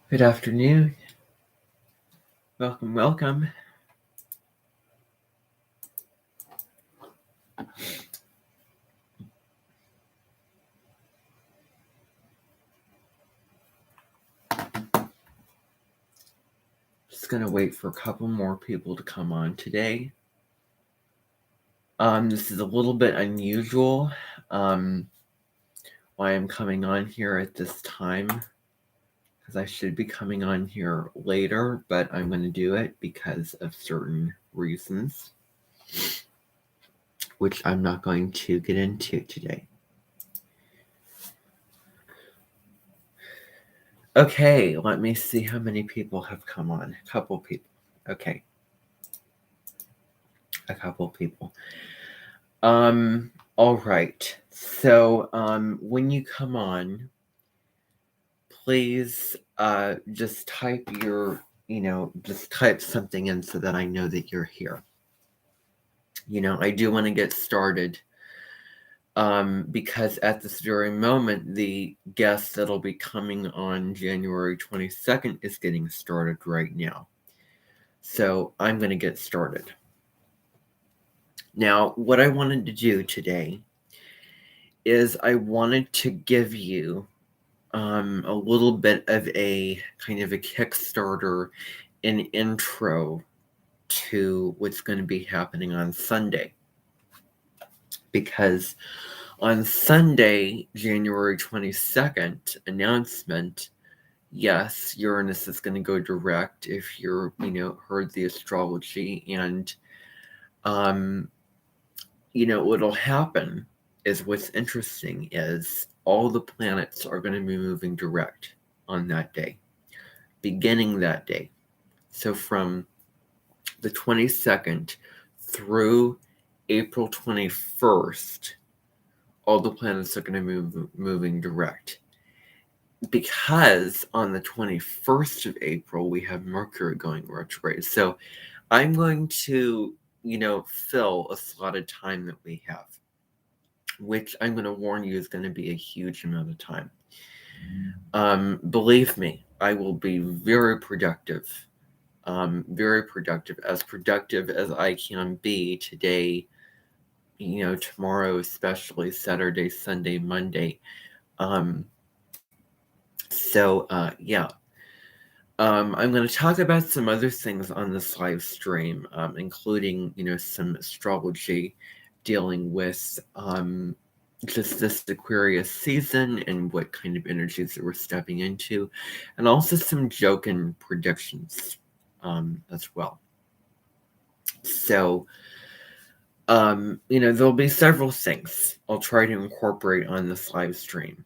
Good afternoon. Welcome, welcome. Just gonna wait for a couple more people to come on today. This is a little bit unusual. Why I'm coming on here at this time, because I should be coming on here later, but I'm going to do it because of certain reasons, which I'm not going to get into today. Okay, let me see how many people have come on. A couple people. Okay. A couple people. All right. So, when you come on, please, just type just type something in so that I know that you're here. I do want to get started, because at this very moment, the guest that'll be coming on January 22nd is getting started right now. So I'm going to get started. Now, what I wanted to do today is I wanted to give you a little bit of a kind of a Kickstarter, an intro to what's going to be happening on Sunday. Because on Sunday, January 22nd, announcement, yes, Uranus is going to go direct if you're, heard the astrology. And, what'll happen is what's interesting is all the planets are going to be moving direct on that day, beginning that day. So from the 22nd through April 21st, all the planets are going to be moving direct. Because on the 21st of April, we have Mercury going retrograde. So I'm going to, fill a slotted time that we have, which I'm going to warn you is going to be a huge amount of time. Believe me, I will be very productive, as productive as I can be today, tomorrow, especially Saturday, Sunday, Monday. Yeah. I'm going to talk about some other things on this live stream, including, some astrology dealing with just this Aquarius season and what kind of energies that we're stepping into, and also some joking predictions as well. So, there'll be several things I'll try to incorporate on this live stream.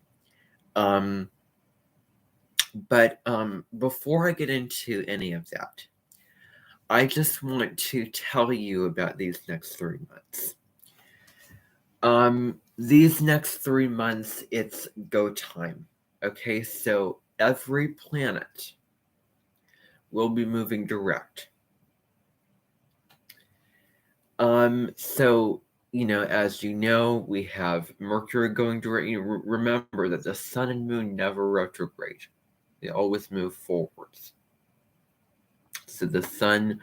But before I get into any of that, I just want to tell you about these next 3 months. These next 3 months, it's go time. Okay, so every planet will be moving direct. So, as you know, we have Mercury going direct. Remember that the sun and moon never retrograde. They always move forwards. So the sun,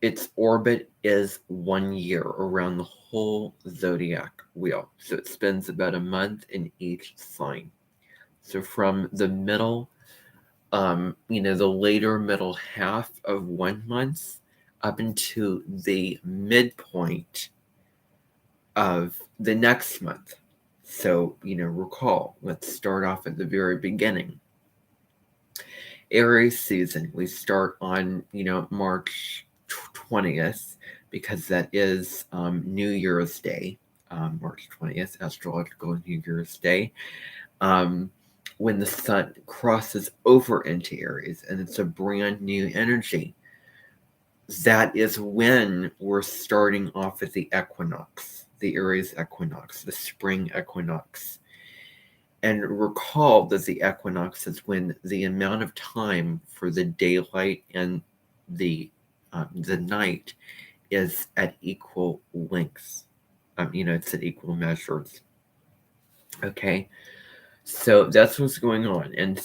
its orbit is 1 year around the whole zodiac wheel. So it spends about a month in each sign. So from the middle, the later middle half of 1 month up into the midpoint of the next month. So, recall, let's start off at the very beginning. Aries season, we start on, March 20th, because that is New Year's Day, March 20th, astrological New Year's Day, when the sun crosses over into Aries, and it's a brand new energy. That is when we're starting off at the equinox, the Aries equinox, the spring equinox. And recall that the equinox is when the amount of time for the daylight and the night is at equal lengths. It's at equal measures. Okay, So that's what's going on. And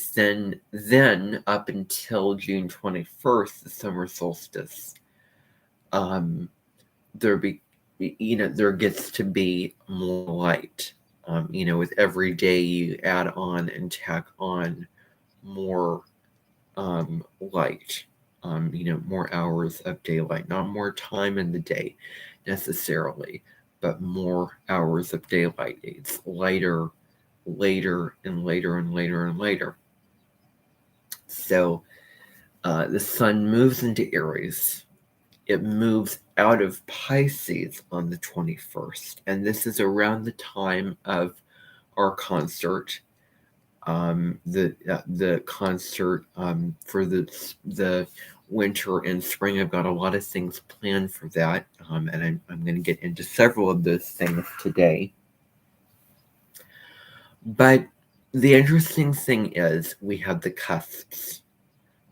then up until June 21st, the summer solstice, there gets to be more light. With every day you add on and tack on more light, more hours of daylight, not more time in the day necessarily, but more hours of daylight. It's lighter, later, and later, and later, and later. So the sun moves into Aries. It moves out of Pisces on the 21st, and this is around the time of our concert. The concert for the winter and spring. I've got a lot of things planned for that, and I'm going to get into several of those things today. But the interesting thing is we have the cusps.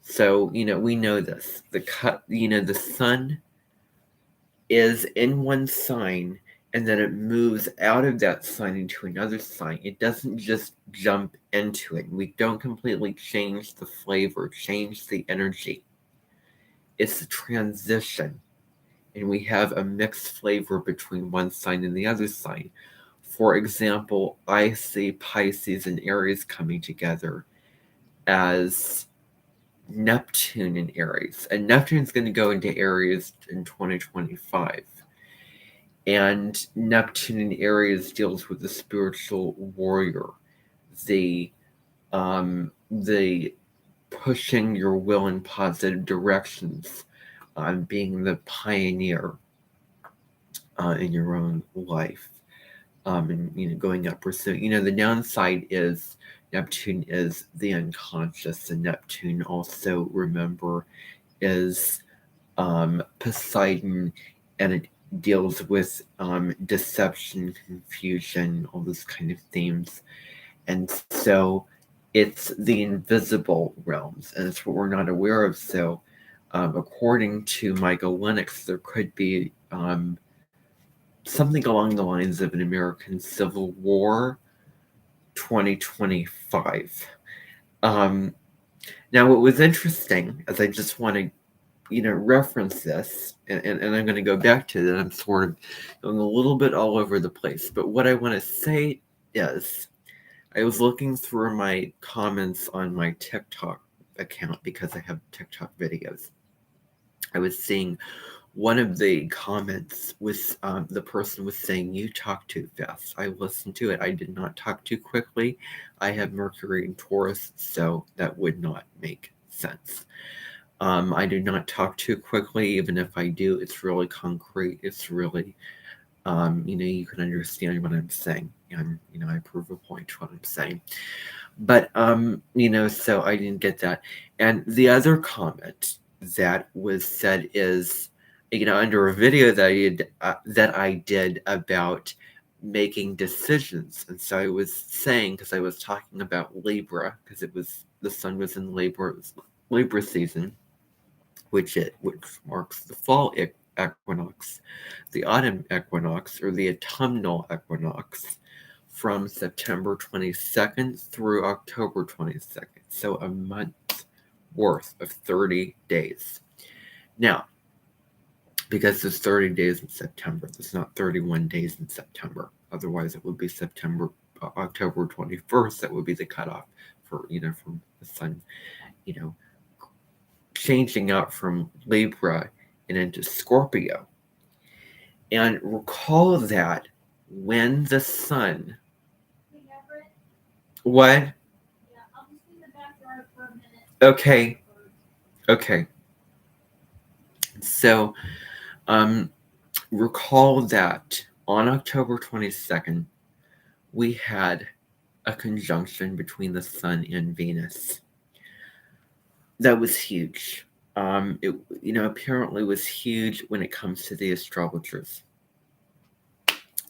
So we know this. The sun is in one sign, and then it moves out of that sign into another sign. It doesn't just jump into it. We don't completely change the flavor, change the energy. It's a transition, and we have a mixed flavor between one sign and the other sign. For example, I see Pisces and Aries coming together as Neptune in Aries, and Neptune's going to go into Aries in 2025. And Neptune in Aries deals with the spiritual warrior, the pushing your will in positive directions, being the pioneer in your own life, and going up pursuit. The downside is Neptune is the unconscious, and Neptune also, remember, is Poseidon, and it deals with deception, confusion, all those kind of themes. And so it's the invisible realms, and it's what we're not aware of. So according to Michael Lennox, there could be something along the lines of an American Civil War 2025. Now, what was interesting, as I just want to reference this, and I'm going to go back to that. I'm sort of going a little bit all over the place, but what I want to say is I was looking through my comments on my TikTok account because I have TikTok videos. I was seeing one of the comments was the person was saying, "You talk too fast." I listened to it. I did not talk too quickly. I have Mercury in Taurus, so that would not make sense. I do not talk too quickly. Even if I do, it's really concrete. It's really, you can understand what I'm saying. And, I prove a point to what I'm saying. But, so I didn't get that. And the other comment that was said is, under a video that I did about making decisions. And so I was saying, because I was talking about Libra, because the sun was in Libra, it was Libra season, which marks the fall equinox, the autumn equinox, or the autumnal equinox, from September 22nd through October 22nd. So a month worth of 30 days. Now, because there's 30 days in September, there's not 31 days in September. Otherwise, it would be October 21st. That would be the cutoff for, from the sun, changing out from Libra and into Scorpio. And recall that when the sun... What? Yeah, I'll just be in the backyard for a minute. Okay. So, recall that on October 22nd, we had a conjunction between the sun and Venus. That was huge. It apparently was huge when it comes to the astrologers.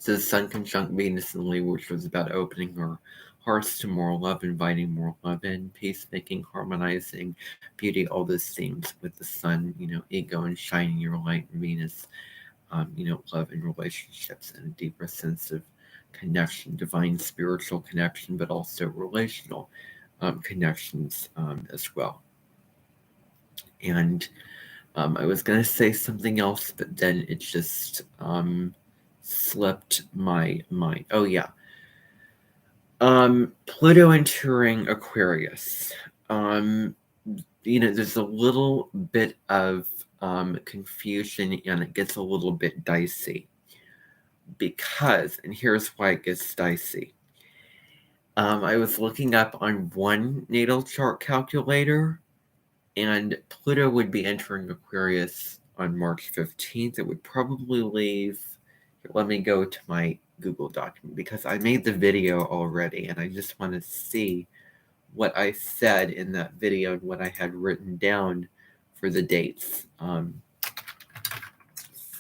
So the sun conjunct Venus in Libra, which was about opening our hearts to more love, inviting more love in, peacemaking, harmonizing, beauty, all those themes with the sun, ego and shining your light, and Venus, love and relationships and a deeper sense of connection, divine spiritual connection, but also relational connections as well. And I was going to say something else, but then it just slipped my mind. Oh, yeah. Pluto entering Aquarius. There's a little bit of confusion, and it gets a little bit dicey. Because, and here's why it gets dicey. I was looking up on one natal chart calculator, and Pluto would be entering Aquarius on March 15th. It would probably leave. Let me go to my Google document because I made the video already, and I just want to see what I said in that video and what I had written down for the dates.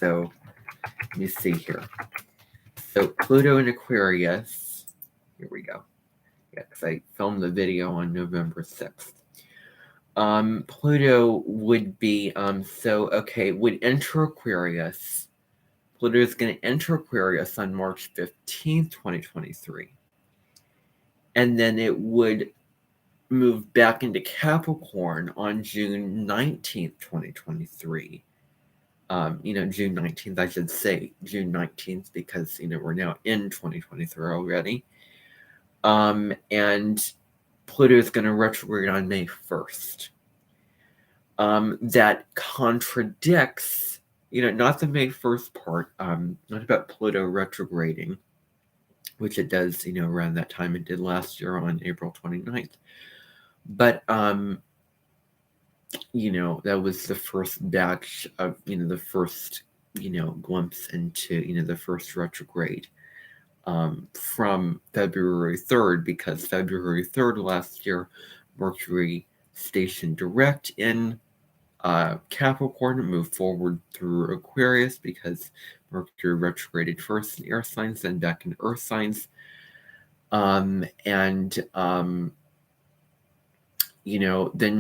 So let me see here. So Pluto in Aquarius. Here we go. Yeah, because I filmed the video on November 6th. Pluto would be, would enter Aquarius. Pluto is going to enter Aquarius on March 15th, 2023. And then it would move back into Capricorn on June 19th, 2023. June 19th, I should say June 19th, because, we're now in 2023 already. And Pluto is going to retrograde on May 1st. That contradicts, not the May 1st part, not about Pluto retrograding, which it does, around that time. It did last year on April 29th. But, that was the first batch of, the first, glimpse into, the first retrograde. From February 3rd, because February 3rd last year, Mercury stationed direct in Capricorn, moved forward through Aquarius because Mercury retrograded first in air signs, then back in earth signs. Then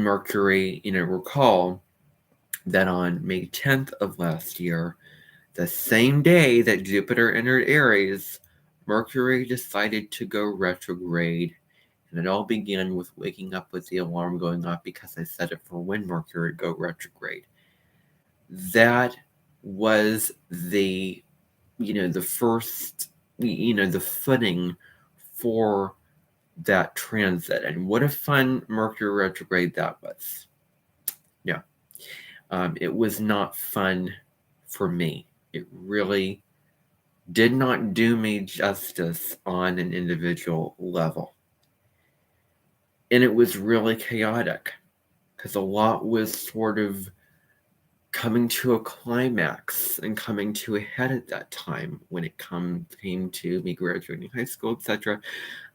Mercury, recall that on May 10th of last year, the same day that Jupiter entered Aries, Mercury decided to go retrograde, and it all began with waking up with the alarm going off because I set it for when Mercury would go retrograde. That was the first, the footing for that transit. And what a fun Mercury retrograde that was. Yeah. It was not fun for me. It really did not do me justice on an individual level. And it was really chaotic because a lot was sort of coming to a climax and coming to a head at that time when it came to me graduating high school, etc.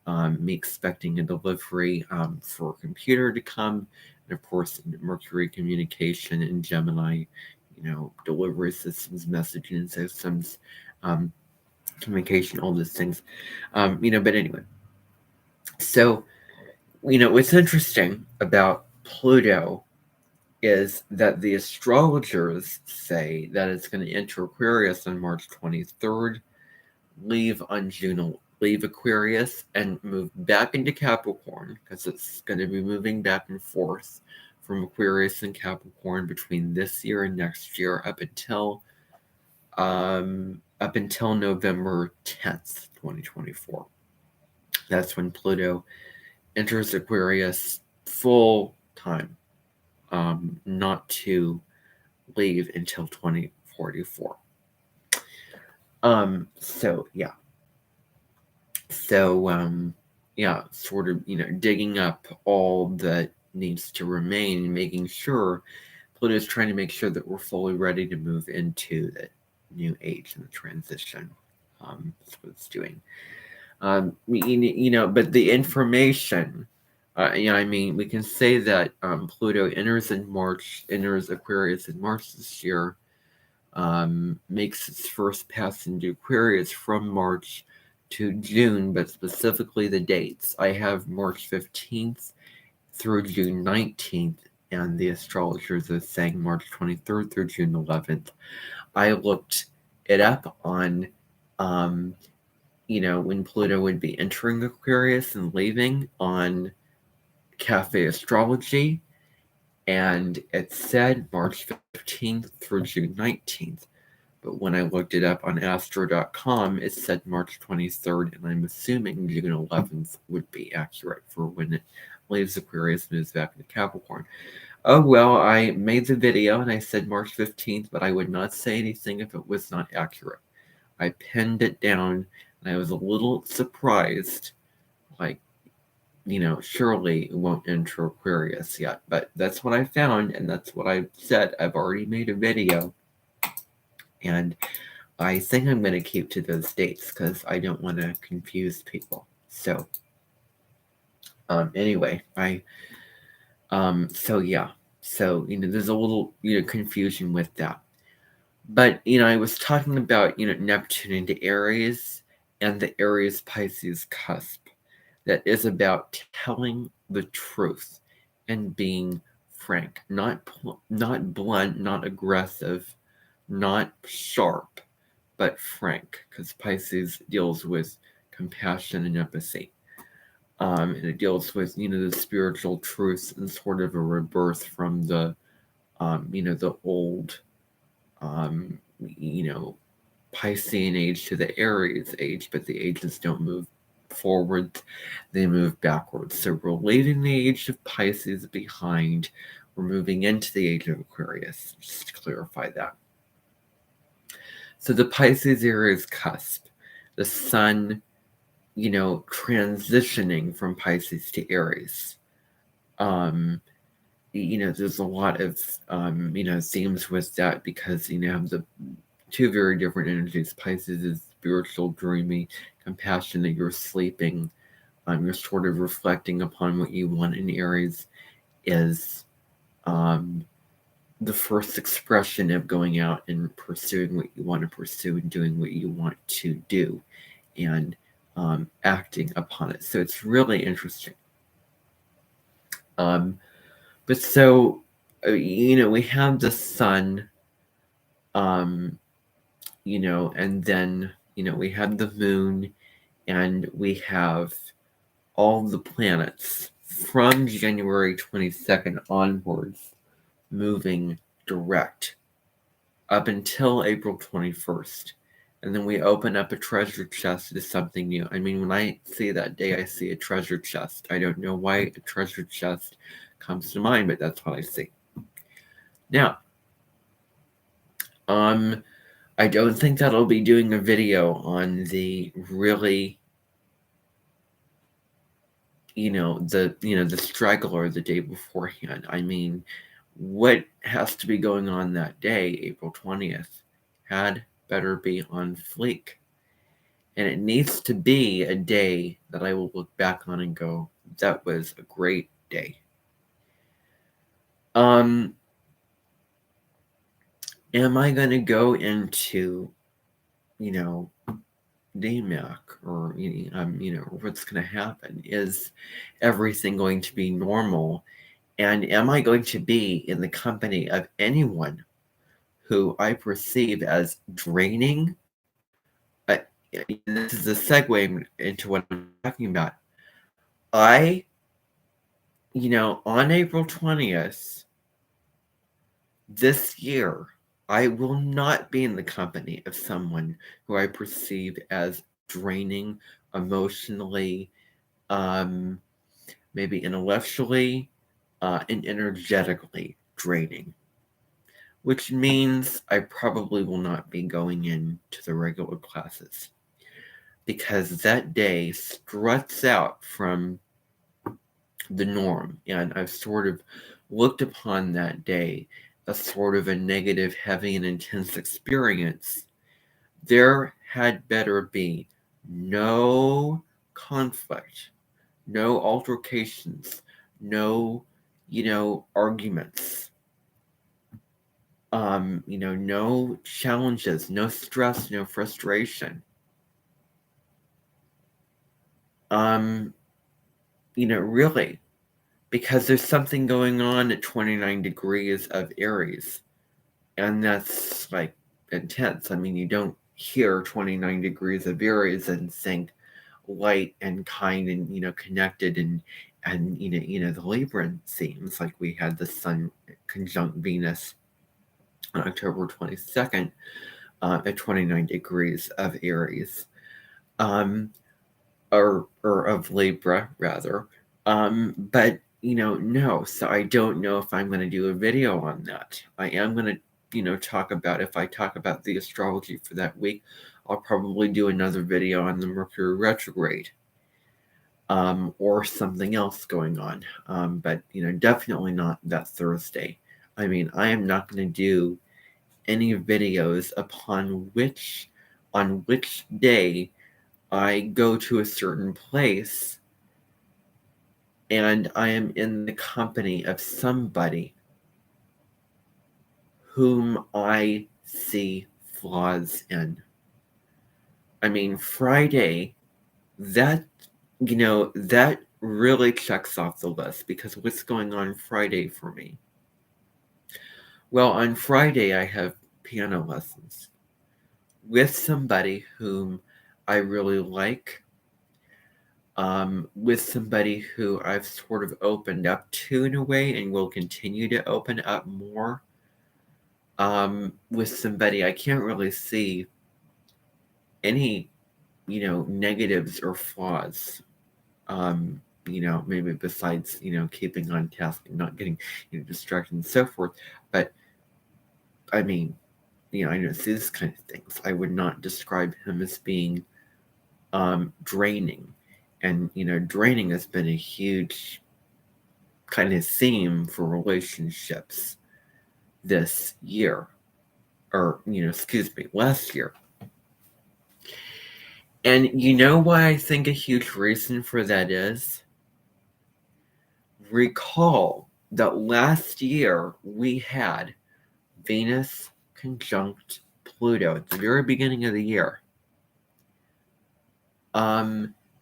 Me expecting a delivery for a computer to come, and of course Mercury communication and Gemini, delivery systems, messaging systems, communication, all those things, but anyway. So, what's interesting about Pluto is that the astrologers say that it's going to enter Aquarius on March 23rd, leave Aquarius, and move back into Capricorn, because it's going to be moving back and forth from Aquarius and Capricorn between this year and next year up until November 10th, 2024. That's when Pluto enters Aquarius full time, not to leave until 2044. Sort of, digging up all that needs to remain, making sure Pluto is trying to make sure that we're fully ready to move into the new age and the transition. That's what it's doing. But the information, we can say that Pluto enters Aquarius in March this year, makes its first pass into Aquarius from March to June, but specifically the dates. I have March 15th through June 19th, and the astrologers are saying March 23rd through June 11th. I looked it up on when Pluto would be entering Aquarius and leaving on Cafe Astrology, and it said March 15th through June 19th. But when I looked it up on astro.com, it said March 23rd, and I'm assuming June 11th would be accurate for when it leaves Aquarius, moves back into Capricorn. Oh, well, I made the video and I said March 15th, but I would not say anything if it was not accurate. I pinned it down, and I was a little surprised, like, surely it won't enter Aquarius yet. But that's what I found, and that's what I said. I've already made a video, and I think I'm going to keep to those dates because I don't want to confuse people. So, anyway, so yeah. So, there's a little, confusion with that. But, I was talking about, Neptune into Aries and the Aries Pisces cusp. That is about telling the truth and being frank, not blunt, not aggressive, not sharp, but frank, because Pisces deals with compassion and empathy. And it deals with, the spiritual truths and sort of a rebirth from the, the old, Piscean age to the Aries age, but the ages don't move forward, they move backwards. So we're leaving the age of Pisces behind. We're moving into the age of Aquarius, just to clarify that. So the Pisces Aries cusp, the sun, transitioning from Pisces to Aries. There's a lot of, themes with that because, the two very different energies. Pisces is spiritual, dreamy, compassionate. You're sleeping. You're sort of reflecting upon what you want. In Aries is the first expression of going out and pursuing what you want to pursue and doing what you want to do and acting upon it. So it's really interesting. But so, we have the sun, and then, we have the moon, and we have all the planets from January 22nd onwards moving direct up until April 21st. And then we open up a treasure chest to something new. I mean, when I see that day, I see a treasure chest. I don't know why a treasure chest comes to mind, but that's what I see. Now, I don't think that I'll be doing a video on the really, the straggler the day beforehand. I mean, what has to be going on that day, April 20th, had better be on fleek. And it needs to be a day that I will look back on and go, that was a great day. Am I going to go into, DMAC or, what's going to happen? Is everything going to be normal? And am I going to be in the company of anyone who I perceive as draining? This is a segue into what I'm talking about. On April 20th this year, I will not be in the company of someone who I perceive as draining emotionally, maybe intellectually, and energetically draining. Which means I probably will not be going into the regular classes. Because that day struts out from the norm. And I've sort of looked upon that day as sort of a negative, heavy, and intense experience. There had better be no conflict, no altercations, no, arguments, no challenges, no stress, no frustration. Really, because there's something going on at 29 degrees of Aries, and that's like intense. I mean, you don't here, 29 degrees of Aries, and think light and kind and connected and the Libran themes, like we had the Sun conjunct Venus on October 22nd at 29 degrees of Aries, or of Libra rather. But no, so I don't know if I'm going to do a video on that. I am going to talk about, if I talk about the astrology for that week, I'll probably do another video on the Mercury retrograde, or something else going on. But definitely not that Thursday. I mean, I am not going to do any videos on which day I go to a certain place and I am in the company of somebody whom I see flaws in. I mean, Friday, that really checks off the list, because what's going on Friday for me? Well, on Friday, I have piano lessons with somebody whom I really like, with somebody who I've sort of opened up to in a way and will continue to open up more, with somebody I can't really see any, negatives or flaws, maybe besides, keeping on task and not getting, distracted and so forth. But I mean, I know these kind of things. I would not describe him as being draining. And, draining has been a huge kind of theme for relationships this year. Or, last year. And you know why I think a huge reason for that is? Recall that last year we had Venus conjunct Pluto at the very beginning of the year.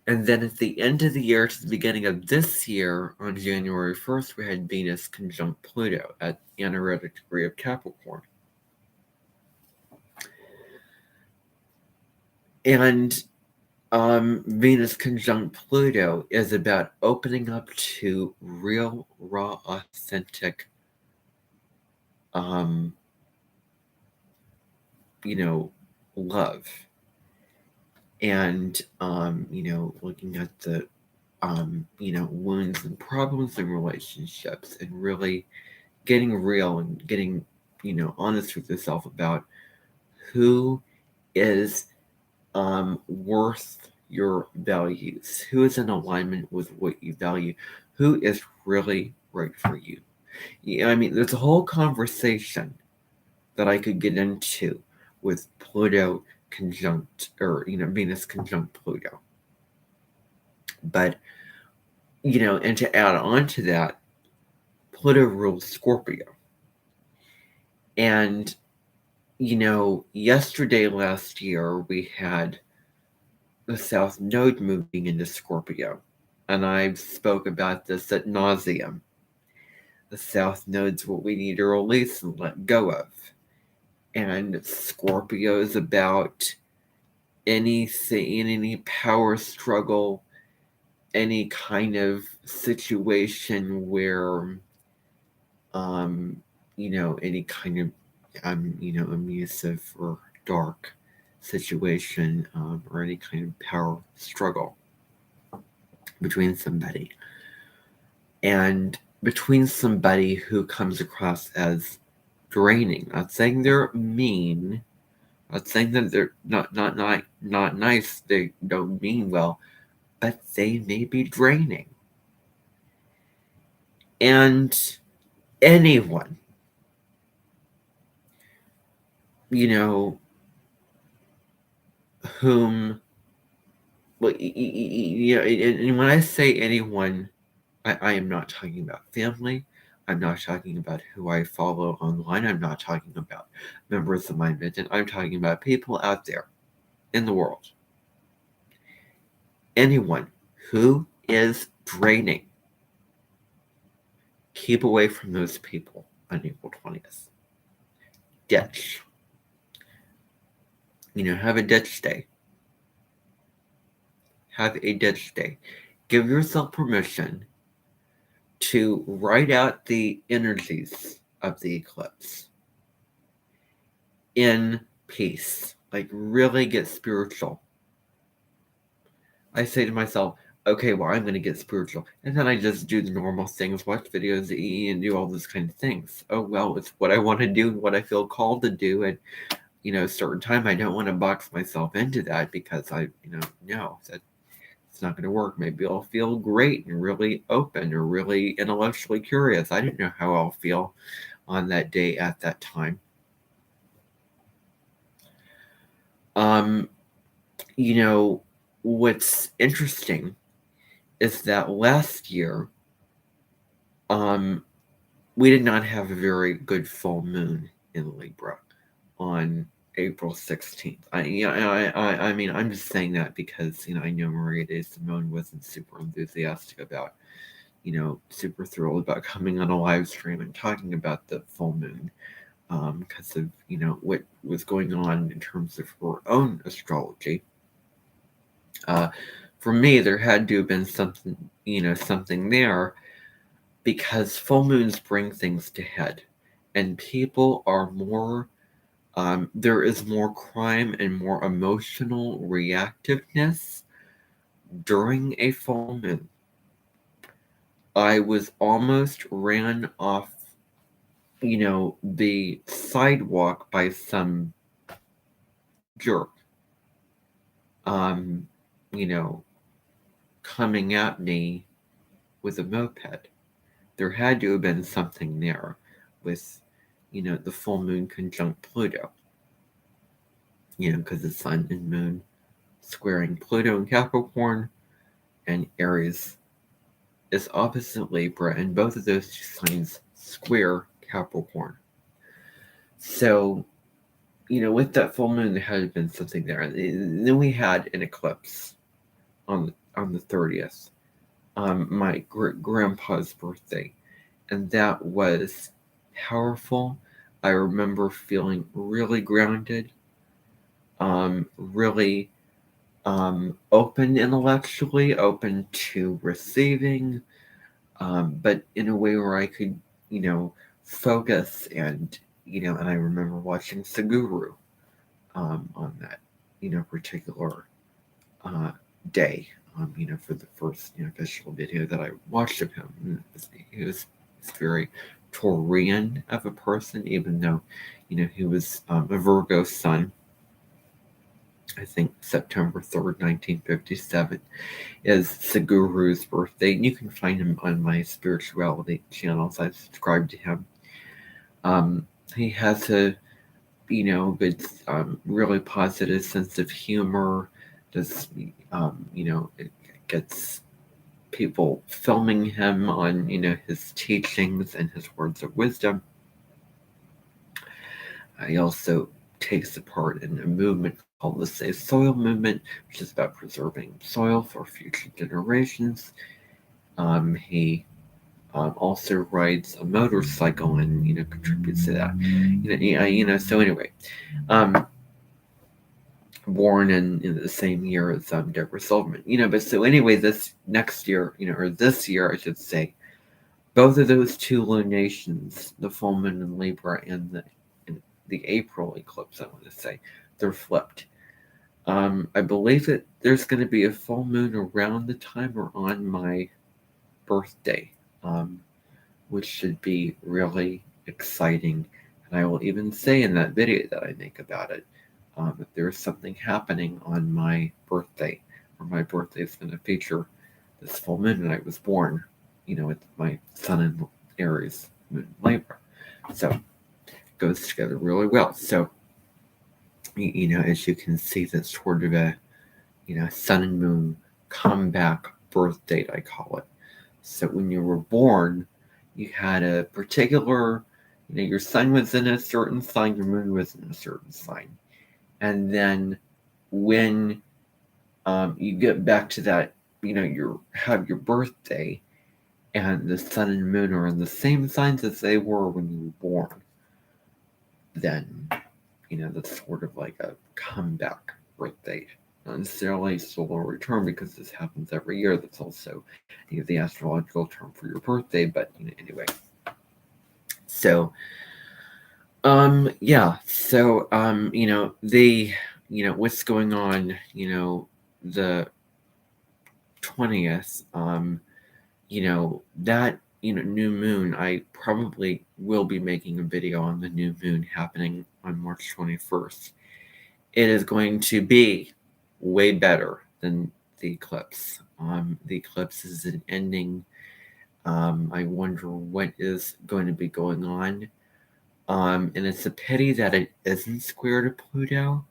And then at the end of the year to the beginning of this year, on January 1st, we had Venus conjunct Pluto at the anaretic degree of Capricorn. And Venus conjunct Pluto is about opening up to real, raw, authentic, love. And, looking at the, wounds and problems in relationships, and really getting real and getting, honest with yourself about who is worth your values, who is in alignment with what you value, who is really right for you. Yeah, I mean, there's a whole conversation that I could get into with Pluto conjunct, or Venus conjunct Pluto. But and to add on to that, Pluto rules Scorpio. And yesterday last year we had the South Node moving into Scorpio, and I've spoke about this ad nauseum. The South Node's what we need to release and let go of. And Scorpio is about anything, any power struggle, any kind of situation where, any kind of, abusive or dark situation, or any kind of power struggle between somebody. And between somebody who comes across as draining. Not saying they're mean, not saying that they're not nice, they don't mean well, but they may be draining. And anyone, whom, well, and when I say anyone, I am not talking about family. I'm not talking about who I follow online. I'm not talking about members of my mission. I'm talking about people out there in the world. Anyone who is draining, keep away from those people on April 20th. Ditch. have a ditch day. Have a ditch day. Give yourself permission to write out the energies of the eclipse in peace. Like, really get spiritual. I say to myself, okay, well, I'm going to get spiritual. And then I just do the normal things, watch videos, eat, and do all those kind of things. Oh, well, it's what I want to do and what I feel called to do. And, a certain time, I don't want to box myself into that because no, that it's not going to work. Maybe I'll feel great and really open or really intellectually curious. I don't know how I'll feel on that day at that time. What's interesting is that last year, we did not have a very good full moon in Libra on April 16th. I mean, I'm just saying that because, I know Maria de Simone wasn't super enthusiastic about, super thrilled about coming on a live stream and talking about the full moon because of, what was going on in terms of her own astrology. For me, there had to have been something there because full moons bring things to head and people are more, there is more crime and more emotional reactiveness during a full moon. I was almost ran off, the sidewalk by some jerk, um, coming at me with a moped. There had to have been something there with, the full moon conjunct Pluto. Because the sun and moon squaring Pluto in Capricorn and Aries is opposite Libra, and both of those two signs square Capricorn. So, with that full moon, there had been something there. And then we had an eclipse on the 30th, my grandpa's birthday, and that was powerful. I remember feeling really grounded, really open intellectually, open to receiving, but in a way where I could, focus and, and I remember watching Saguru on that, particular day, for the first official video that I watched of him. He was very Taurian of a person, even though, he was a Virgo sun. I think September 3rd, 1957 is Saguru's birthday. You can find him on my spirituality channels. I subscribe to him. He has a, good, really positive sense of humor. Just, it gets people filming him on, his teachings and his words of wisdom. He also takes part in a movement called the Save Soil Movement, which is about preserving soil for future generations. He also rides a motorcycle and contributes to that. So anyway, born in the same year as Deborah Silverman. But so anyway, this next year, or this year, I should say, both of those two lunations, the full moon in Libra and the April eclipse, I want to say, they're flipped. I believe that there's going to be a full moon around the time or on my birthday, which should be really exciting. And I will even say in that video that I make about it, if there's something happening on my birthday, or my birthday is going to feature this full moon, and I was born, with my sun in Aries, moon in Libra. So it goes together really well. So, as you can see, that's sort of a, sun and moon comeback birth date, I call it. So when you were born, you had a particular, your sun was in a certain sign, your moon was in a certain sign. And then when you get back to that, you have your birthday and the sun and moon are in the same signs as they were when you were born, then that's sort of like a comeback birthday. Not necessarily a solar return because this happens every year. That's also the astrological term for your birthday. But anyway, so they what's going on, the 20th, that new moon, I probably will be making a video on the new moon happening on March 21st. It is going to be way better than the eclipse. The eclipse is an ending. I wonder what is going to be going on. And it's a pity that it isn't square to Pluto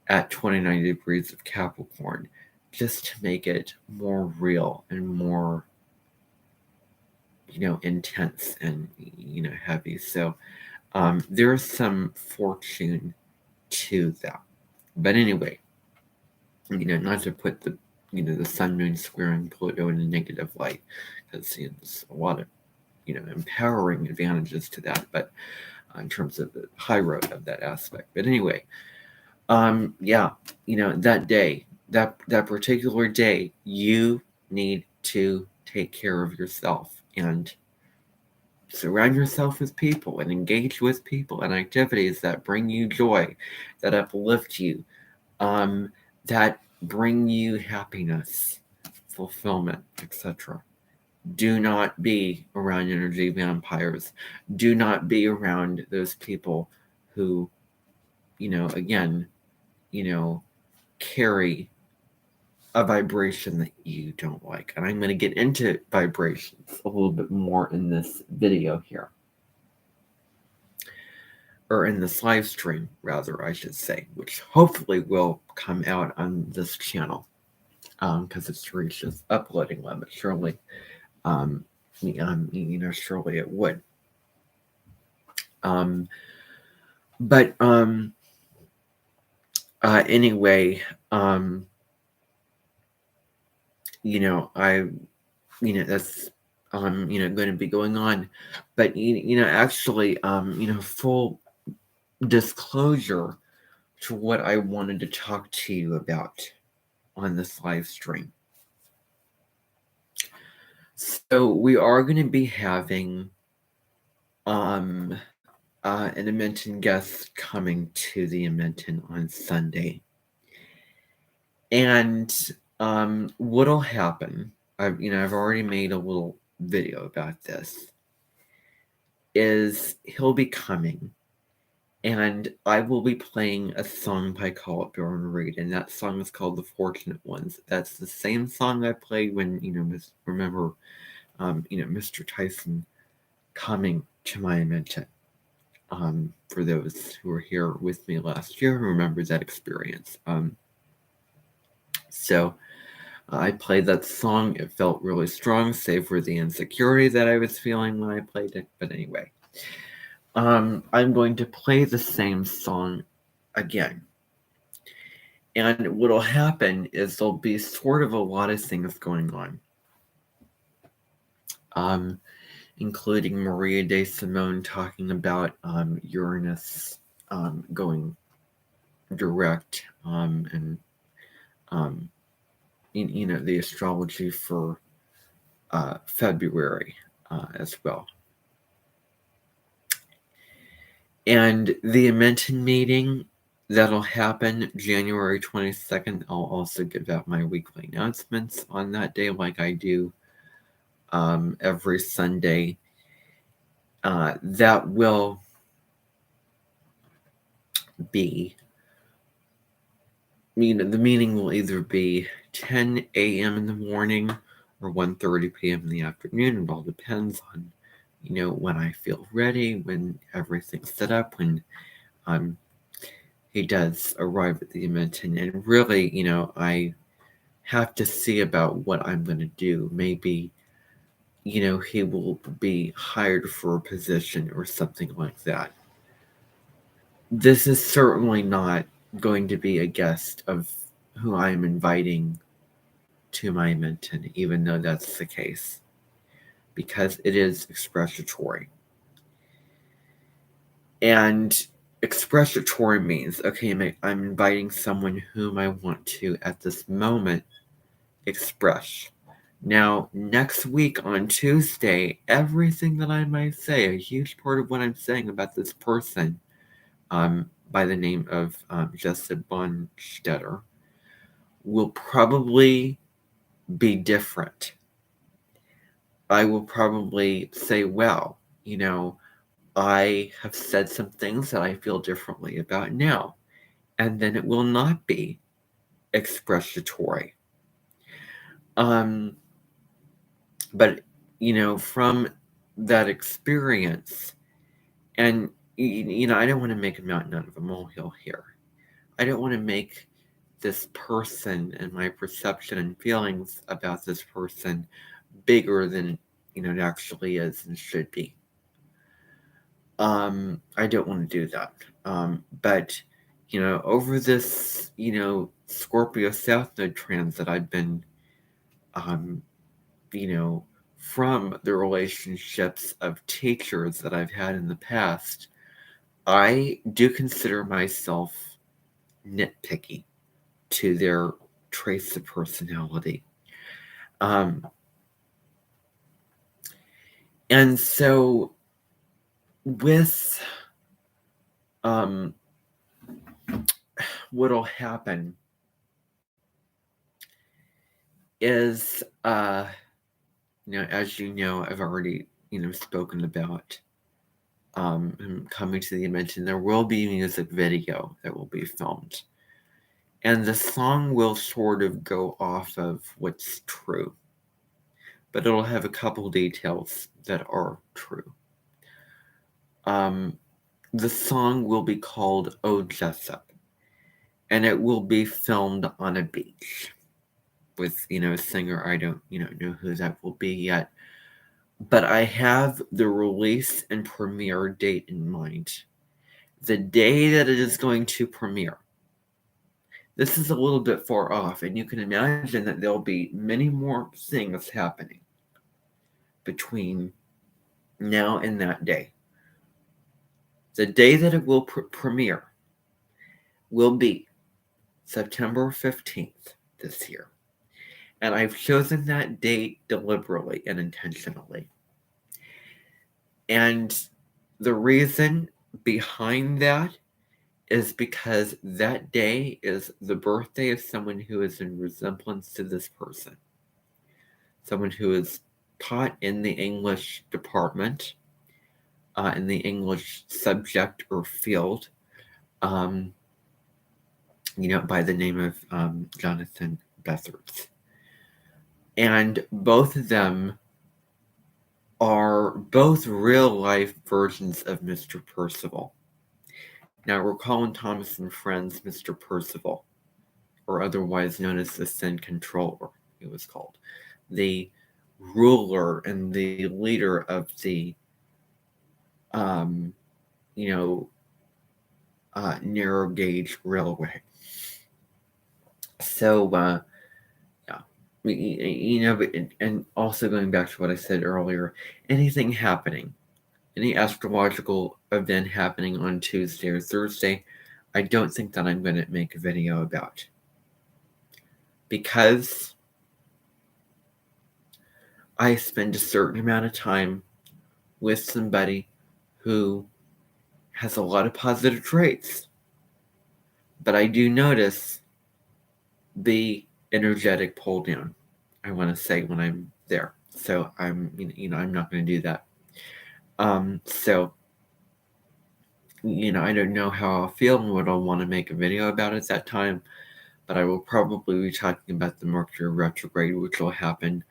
at 29 degrees of Capricorn, just to make it more real and more, intense and, heavy. So there's some fortune to that. But anyway, not to put the sun moon squaring Pluto in a negative light, because there's a lot of, empowering advantages to that, but in terms of the high road of that aspect. But anyway, that day, that particular day, you need to take care of yourself and surround yourself with people and engage with people and activities that bring you joy, that uplift you, that bring you happiness, fulfillment, etc. Do not be around energy vampires. Do not be around those people who, again, carry a vibration that you don't like. And I'm going to get into vibrations a little bit more in this video here. Or in this live stream, rather, I should say, which hopefully will come out on this channel because it's reached its uploading limit. Surely, surely it would. Anyway, that's going to be going on. But actually, full disclosure to what I wanted to talk to you about on this live stream. So we are going to be having an Edmonton guest coming to the Edmonton on Sunday. And what'll happen, I've already made a little video about this, is he'll be coming and I will be playing a song by Bjorn Reed, and that song is called The Fortunate Ones. That's the same song I played when, remember, Mr. Tyson coming to my Edmonton. For those who were here with me last year, remember that experience. So I played that song. It felt really strong, save for the insecurity that I was feeling when I played it. But anyway, I'm going to play the same song again. And what'll happen is there'll be sort of a lot of things going on. Including Maria de Simone talking about Uranus going direct and the astrology for February as well. And the Edmonton meeting that'll happen January 22nd. I'll also give out my weekly announcements on that day like I do every Sunday. That will be, the meeting will either be 10 a.m. in the morning or 1:30 p.m. in the afternoon. It all depends on, when I feel ready, when everything's set up, when he does arrive at the Edmonton. And really, I have to see about what I'm going to do. Maybe, he will be hired for a position or something like that. This is certainly not going to be a guest of who I'm inviting to my Edmonton, even though that's the case, because it is expressatory. And Expressatory means, okay, I'm inviting someone whom I want to, at this moment, express. Now, next week on Tuesday, everything that I might say, a huge part of what I'm saying about this person, by the name of Jesse Bonstetter, will probably be different. I will probably say, well, I have said some things that I feel differently about now, and then it will not be expressatory. But from that experience, and I don't want to make a mountain out of a molehill here. I don't want to make this person and my perception and feelings about this person bigger than it actually is and should be. I don't want to do that. But over this Scorpio South Node transit, I've been from the relationships of teachers that I've had in the past, I do consider myself nitpicky to their traits of personality. And so with what'll happen is as you know, I've already spoken about coming to the invention. There will be a music video that will be filmed, and the song will sort of go off of what's true, but it'll have a couple details that are true. The song will be called Oh Jessup, and it will be filmed on a beach with a singer. I don't know who that will be yet, but I have the release and premiere date in mind. The day that it is going to premiere. This is a little bit far off, and you can imagine that there'll be many more things happening between now and that day. The day that it will premiere will be September 15th this year. And I've chosen that date deliberately and intentionally. And the reason behind that is because that day is the birthday of someone who is in resemblance to this person. Someone who is taught in the English department, in the English subject or field, by the name of Jonathan Bethards. And both of them are both real-life versions of Mr. Percival. Now, we're calling Thomas and Friends Mr. Percival, or otherwise known as the Sin Controller, it was called. The ruler and the leader of the, narrow gauge railway. So, and also going back to what I said earlier, anything happening, any astrological event happening on Tuesday or Thursday, I don't think that I'm going to make a video about. Because I spend a certain amount of time with somebody who has a lot of positive traits. But I do notice the energetic pull down, I want to say, when I'm there. So I'm not going to do that. So I don't know how I'll feel and what I'll want to make a video about at that time, but I will probably be talking about the Mercury retrograde, which will happen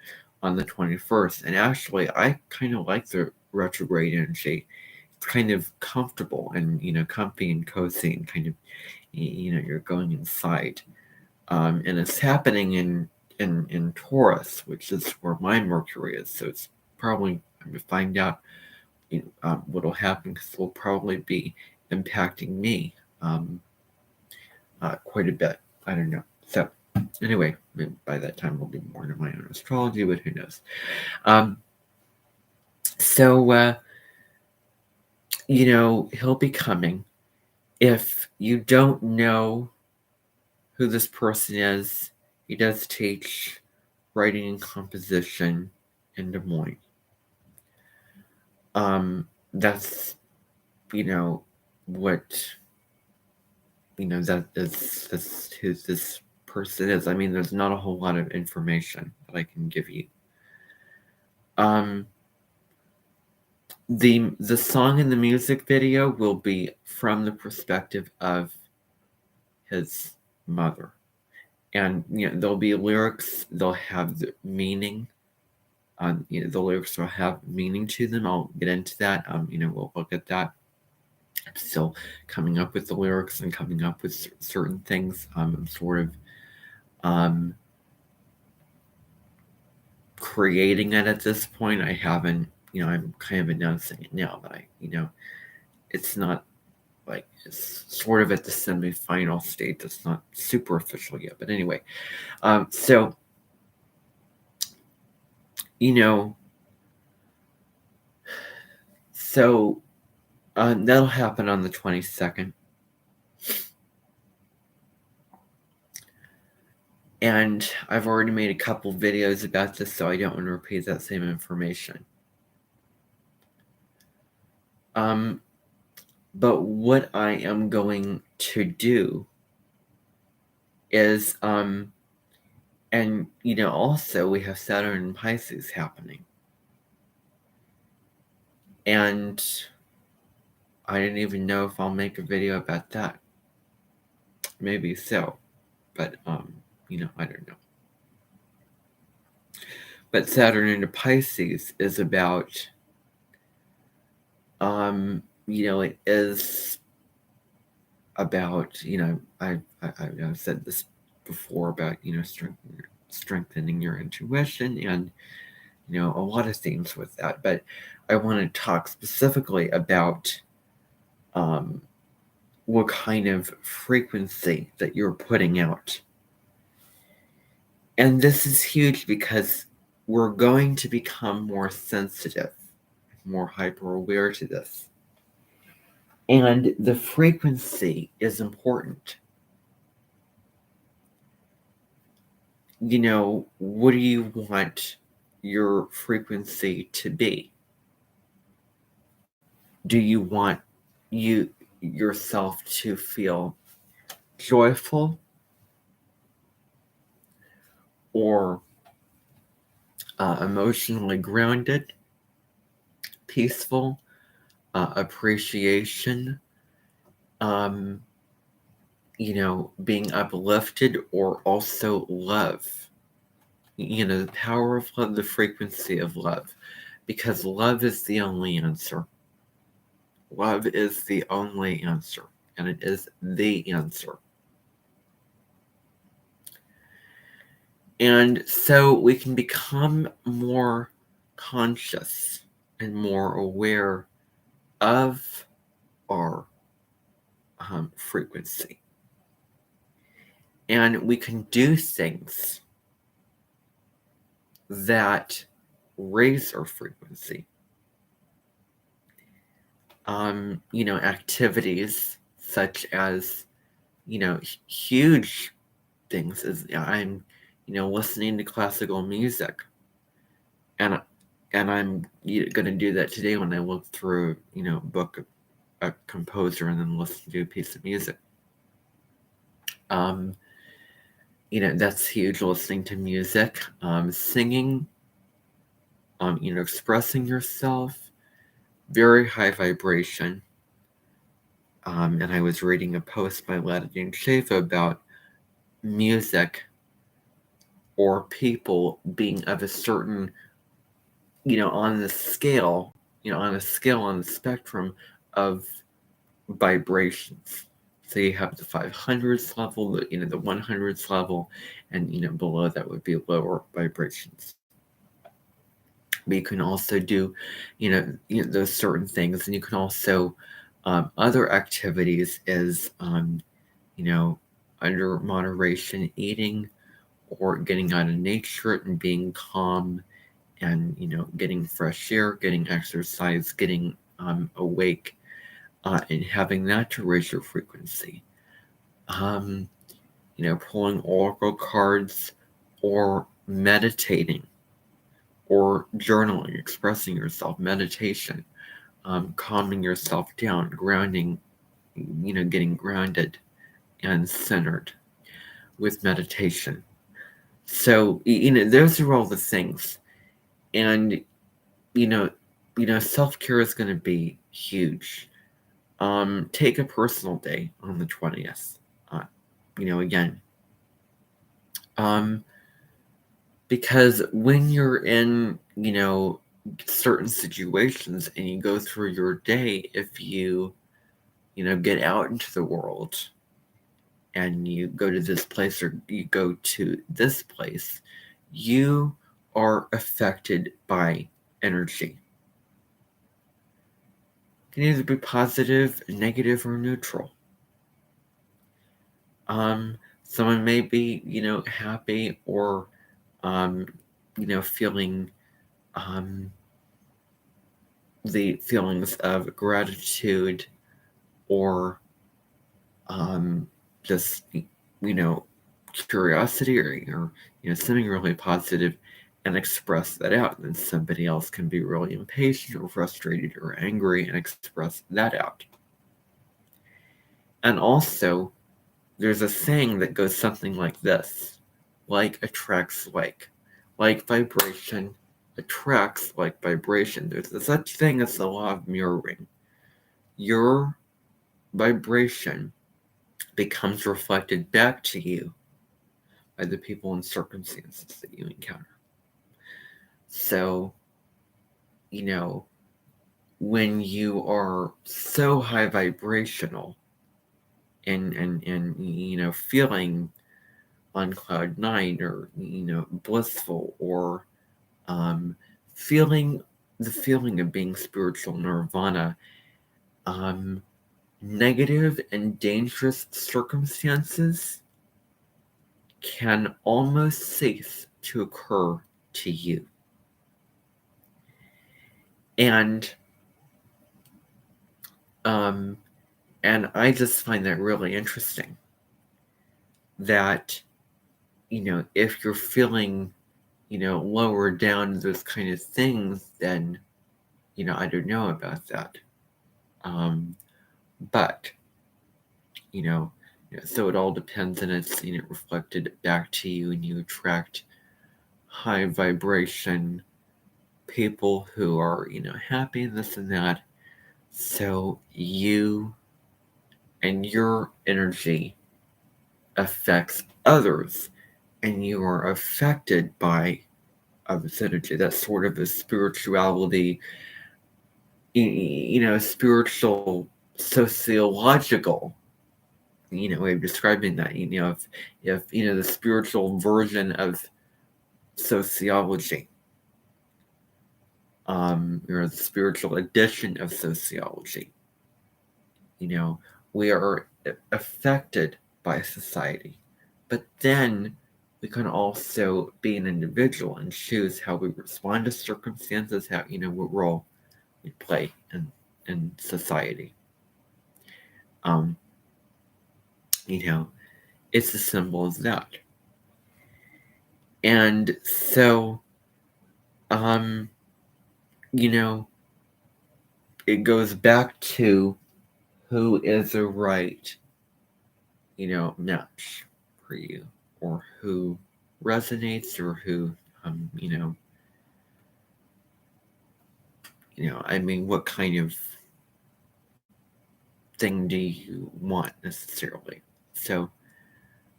on the 21st. And actually, I kind of like the retrograde energy. It's kind of comfortable and comfy and cozy and kind of you're going inside. And it's happening in Taurus, which is where my Mercury is. So it's probably, I'm going to find out what will happen, because it will probably be impacting me quite a bit. I don't know. So anyway, by that time we'll be more into my own astrology, but who knows? So he'll be coming, If you don't know who this person is, he does teach writing and composition in Des Moines. That's, what, that's who this person is. I mean, there's not a whole lot of information that I can give you. The song in the music video will be from the perspective of his mother. And there'll be lyrics, they'll have the meaning. The lyrics will have meaning to them. I'll get into that. We'll look at that. I'm still coming up with the lyrics and coming up with certain things. I'm sort of creating it at this point. I haven't, I'm kind of announcing it now, but it's not like, it's sort of at the semi-final state. It's not super official yet, but anyway. So that'll happen on the 22nd. And I've already made a couple videos about this, so I don't want to repeat that same information. But what I am going to do is, and also we have Saturn and Pisces happening. And I didn't even know if I'll make a video about that. Maybe so, but I don't know. But Saturn into Pisces is about, it is about, I've said this before about, strengthening your intuition and, a lot of things with that. But I want to talk specifically about what kind of frequency that you're putting out. And this is huge because we're going to become more sensitive, more hyper aware to this. And the frequency is important. What do you want your frequency to be? Do you want yourself to feel joyful or emotionally grounded, peaceful, appreciation, being uplifted, or also love? The power of love, the frequency of love, because love is the only answer. Love is the only answer, and it is the answer. And so we can become more conscious and more aware of our frequency. And we can do things that raise our frequency. Activities such as, huge things as I'm, listening to classical music. And I'm going to do that today when I look through, a book of a composer and then listen to a piece of music. That's huge, listening to music, singing, expressing yourself, very high vibration. And I was reading a post by Ladidine Schaefer about music or people being of a certain, on the scale, on the spectrum of vibrations. So you have the 500s level, the 100s level, and below that would be lower vibrations. But you can also do, those certain things, and you can also other activities is, under moderation, eating or getting out of nature and being calm, and getting fresh air, getting exercise, getting awake, and having that to raise your frequency. Pulling oracle cards or meditating or journaling, expressing yourself, meditation, calming yourself down, grounding, getting grounded and centered with meditation. So, those are all the things. And, self-care is going to be huge. Take a personal day on the 20th. Again, because when you're in, certain situations and you go through your day, if you, get out into the world and you go to this place or you go to this place, you are affected by energy. It can either be positive, negative, or neutral. Someone may be, happy or, feeling the feelings of gratitude or just, curiosity or something really positive and express that out. And then somebody else can be really impatient or frustrated or angry and express that out. And also, there's a saying that goes something like this: like attracts like vibration attracts like vibration. There's a such thing as the law of mirroring. Your vibration becomes reflected back to you by the people and circumstances that you encounter. So, when you are so high vibrational and feeling on cloud nine or blissful or feeling the feeling of being spiritual nirvana, negative and dangerous circumstances can almost cease to occur to you. And I just find that really interesting that, if you're feeling, lower down those kind of things, then, I don't know about that. But, so it all depends, and it's, reflected back to you, and you attract high vibration people who are, happy and this and that. So you and your energy affects others, and you are affected by others' energy. That's sort of a spirituality, spiritual, sociological, way of describing that. If the spiritual version of sociology, or the spiritual edition of sociology, we are affected by society, but then we can also be an individual and choose how we respond to circumstances, how what role we play in society. It's as simple as that. And so, it goes back to who is the right, match for you, or who resonates, or who, what kind of thing do you want necessarily? So,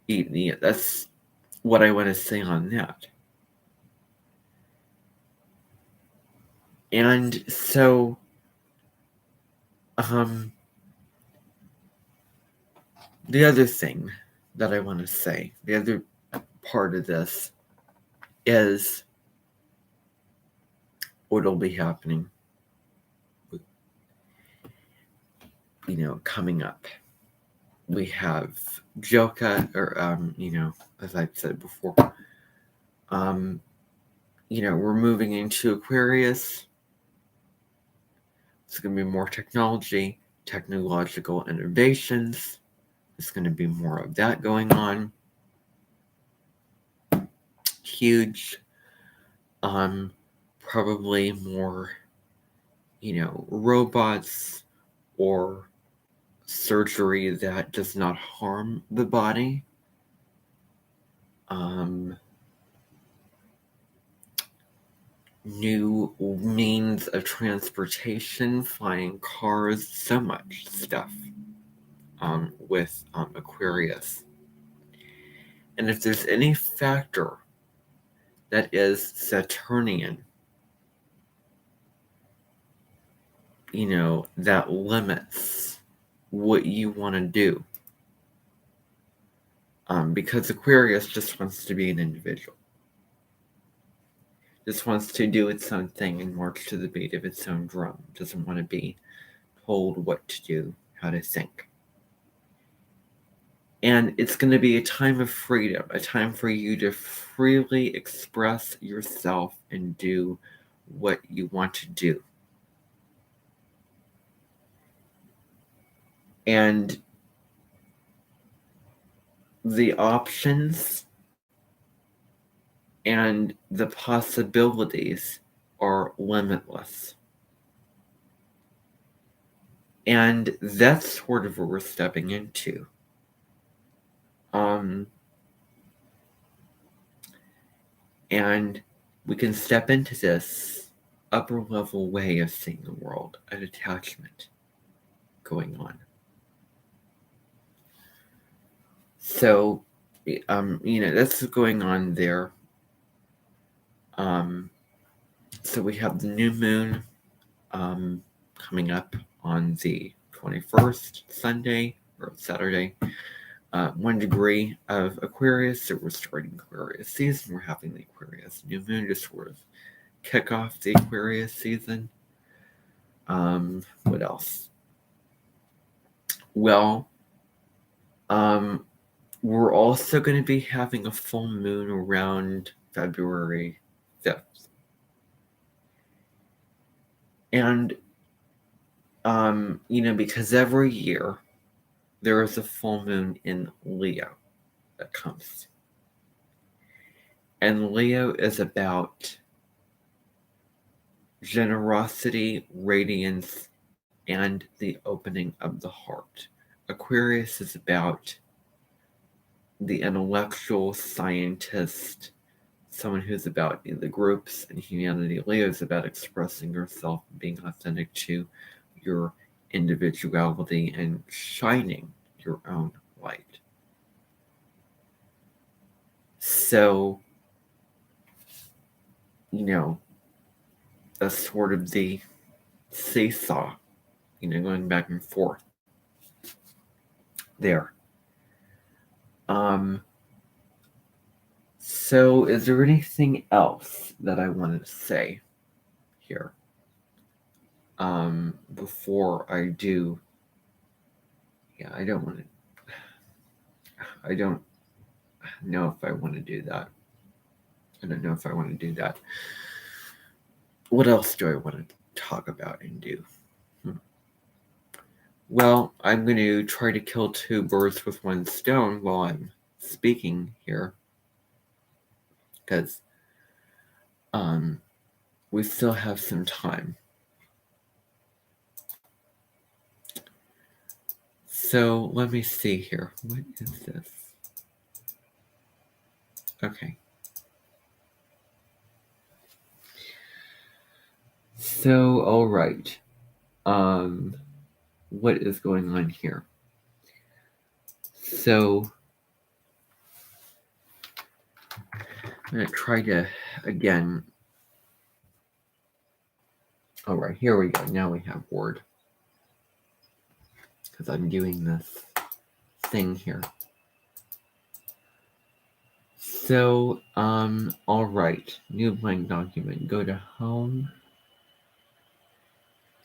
that's what I want to say on that. And so, the other thing that I want to say, the other part of this is what'll be happening, coming up. We have Joka, or, as I've said before, we're moving into Aquarius. It's going to be more technology, technological innovations. There's going to be more of that going on. Huge, probably more, robots or surgery that does not harm the body. New means of transportation, flying cars, so much stuff with Aquarius. And if there's any factor that is Saturnian, that limits what you want to do. Because Aquarius just wants to be an individual. Just wants to do its own thing and march to the beat of its own drum. Doesn't want to be told what to do, how to think. And it's going to be a time of freedom, a time for you to freely express yourself and do what you want to do. And the options and the possibilities are limitless. And that's sort of what we're stepping into. And we can step into this upper level way of seeing the world, a detachment going on. So, that's going on there. So we have the new moon coming up on the 21st, Sunday or Saturday. 1 degree of Aquarius, so we're starting Aquarius season. We're having the Aquarius new moon to sort of kick off the Aquarius season. What else? Well, we're also going to be having a full moon around February 5th. And, because every year there is a full moon in Leo that comes. And Leo is about generosity, radiance, and the opening of the heart. Aquarius is about the intellectual scientist, someone who's about the groups and humanity. Leo is about expressing yourself, being authentic to your individuality, and shining your own light. So, that's sort of the seesaw, going back and forth there. So is there anything else that I wanted to say here before I do? Yeah, I don't know if I want to do that. I don't know if I want to do that. What else do I want to talk about and do? Well, I'm going to try to kill two birds with one stone while I'm speaking here, because we still have some time. So let me see here. What is this? Okay. So, all right. What is going on here? So, I'm going to try to, again. All right, here we go. Now we have Word. Because I'm doing this thing here. So, all right. New blank document. Go to Home.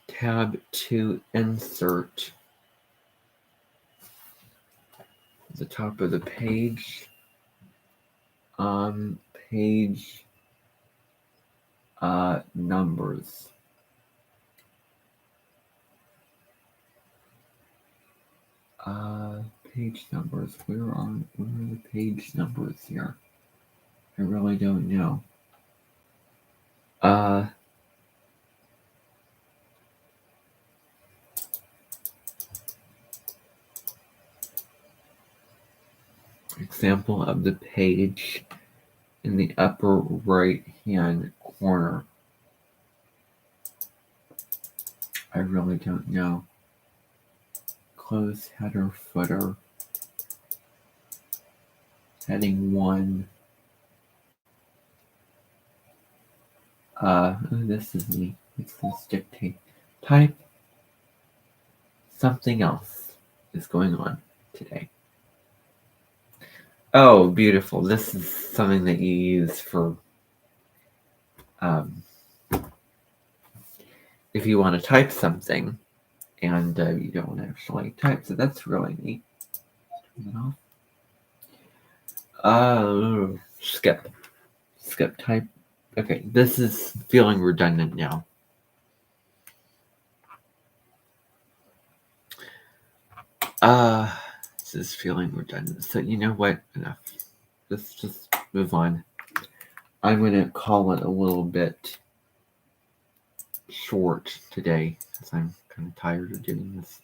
Tab to Insert. The top of the page. Page numbers. Page numbers. Where are the page numbers here? I really don't know. Example of the page in the upper right hand corner. I really don't know. Close header footer. Heading 1. This is neat. What's this dictate? Type. Something else is going on today. Oh, beautiful. This is something that you use for if you want to type something and you don't actually type. So that's really neat. Turn it off. Skip. Skip type. Okay, this is feeling redundant now. This is feeling redundant. So you know what? Enough. Let's just move on. I'm going to call it a little bit short today because I'm kind of tired of doing this.